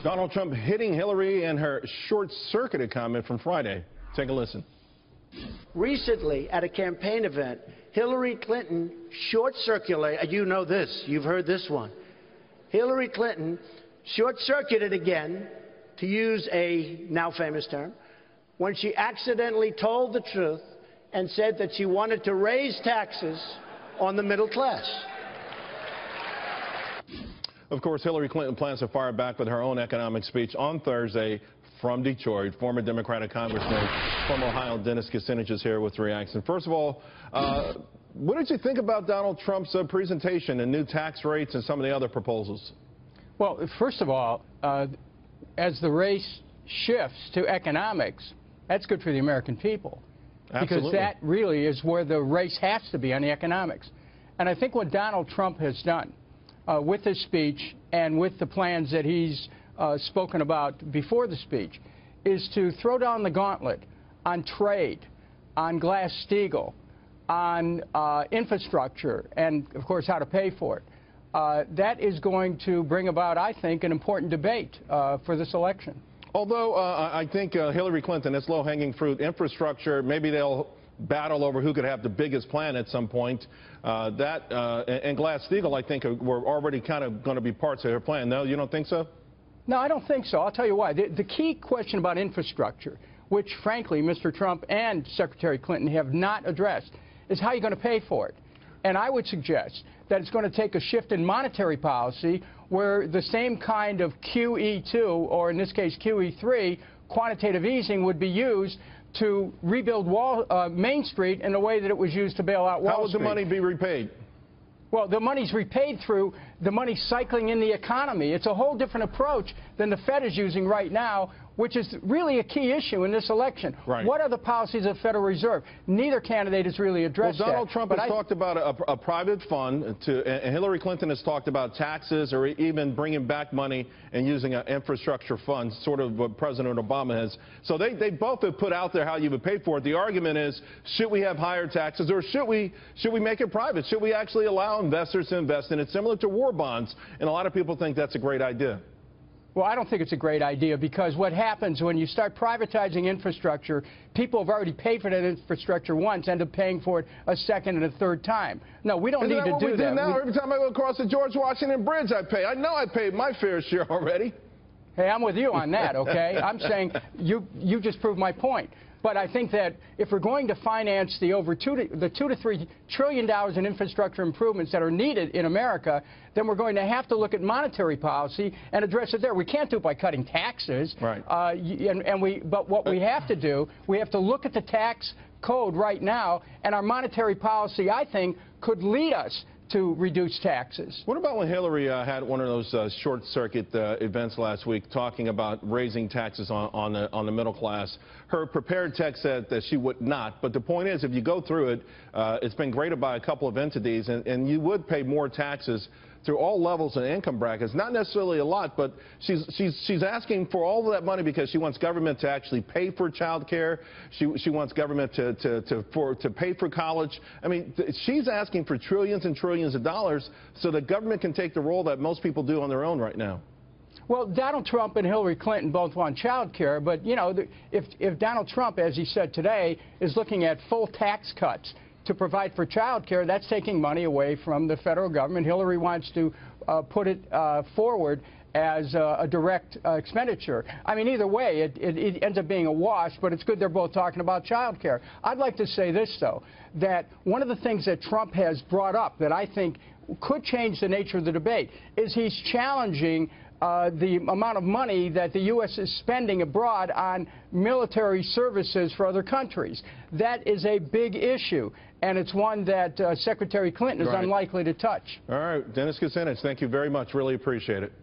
Donald Trump hitting Hillary and her short-circuited comment from Friday. Take a listen. Recently, at a campaign event, Hillary Clinton short-circuited, you know this, you've heard this one. Hillary Clinton short-circuited again, to use a now famous term, when she accidentally told the truth and said that she wanted to raise taxes on the middle class. Of course, Hillary Clinton plans to fire back with her own economic speech on Thursday from Detroit. Former Democratic Congressman from Ohio, Dennis Kucinich, is here with reaction. First of all, what did you think about Donald Trump's presentation and new tax rates and some of the other proposals? Well, first of all, as the race shifts to economics, that's good for the American people. Absolutely. Because that really is where the race has to be, on the economics. And I think what Donald Trump has done with his speech and with the plans that he's spoken about before the speech is to throw down the gauntlet on trade, on Glass-Steagall, on infrastructure, and, of course, how to pay for it. That is going to bring about, I think, an important debate for this election. Although I think Hillary Clinton, it's low-hanging fruit. Infrastructure, maybe they'll battle over who could have the biggest plan at some point. And Glass-Steagall, I think, were already kind of going to be parts of her plan. No, you don't think so? No, I don't think so. I'll tell you why. The key question about infrastructure, which, frankly, Mr. Trump and Secretary Clinton have not addressed, is how you're going to pay for it. And I would suggest that it's going to take a shift in monetary policy where the same kind of QE2, or in this case QE3, quantitative easing would be used to rebuild Main Street in the way that it was used to bail out Wall Street. How would the money be repaid? Well, the money's repaid through the money cycling in the economy. It's a whole different approach than the Fed is using right now, which is really a key issue in this election. Right. What are the policies of the Federal Reserve? Neither candidate has really addressed that. Well, Donald Trump has talked about a private fund, and Hillary Clinton has talked about taxes or even bringing back money and using an infrastructure fund, sort of what President Obama has. So they both have put out there how you would pay for it. The argument is, should we have higher taxes, or should we make it private? Should we actually allow investors to invest in it, similar to war bonds? And a lot of people think that's a great idea. Well, I don't think it's a great idea, because what happens when you start privatizing infrastructure, people have already paid for that infrastructure once, end up paying for it a second and a third time. No, we don't need to do that. Now, every time I go across the George Washington Bridge, I pay. I know I paid my fair share already. Hey, I'm with you on that, okay? I'm saying you just proved my point. But I think that if we're going to finance the $2 to $3 trillion in infrastructure improvements that are needed in America, then we're going to have to look at monetary policy and address it there. We can't do it by cutting taxes. Right. But what we have to do, we have to look at the tax code right now, and our monetary policy, I think, could lead us to reduce taxes. What about when Hillary had one of those short-circuit events last week talking about raising taxes on the middle class? Her prepared text said that she would not, but the point is, if you go through it, it's been graded by a couple of entities, and you would pay more taxes through all levels and income brackets. Not necessarily a lot, but she's asking for all of that money because she wants government to actually pay for child care. She wants government to pay for college. I mean, she's asking for trillions and trillions of dollars so the government can take the role that most people do on their own right now. Well, Donald Trump and Hillary Clinton both want child care, but, you know, if Donald Trump, as he said today, is looking at full tax cuts to provide for child care, that's taking money away from the federal government. Hillary wants to put it forward as a direct expenditure. I mean, either way, it ends up being a wash, but it's good they're both talking about child care. I'd like to say this, though, that one of the things that Trump has brought up that I think could change the nature of the debate is he's challenging the amount of money that the U.S. is spending abroad on military services for other countries. That is a big issue, and it's one that Secretary Clinton is unlikely to touch. All right, Dennis Kucinich, thank you very much. Really appreciate it.